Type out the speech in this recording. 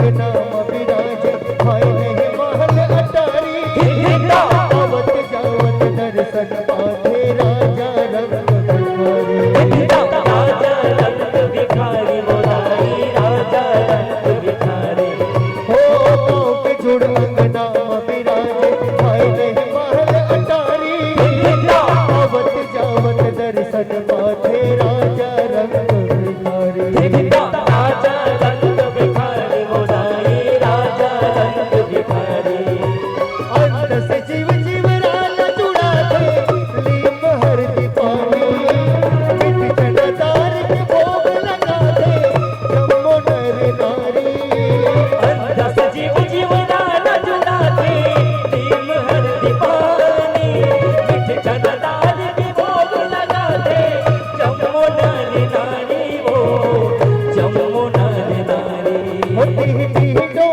अंगना विराजे हाय नहीं महल अटारी आवत जावत दर्शन पाथे राजा रंग भिखारी राजा रंग भिखारी मोरारी राजा रंग भिखारी हो पाँव के जुड़ अंगना विराजे हाय नहीं महल अटारी आवत जावत दर्शन पाथे राजा रंग भिखारी राजा रंग भिखारी मोरारी राजा रंग भिखारी अंत से जीव जीवराल जुड़ा थे लीप हरदि पानी मिट चढ़दार के भोग लगा दे जम्मो नर नारी अंत से जीव जीवराल जुड़ा थे नीम हरदि पानी मिठ चंददार के भोग लगा दे जम्मो नर नारी वो जम्मो नर नारी होती ही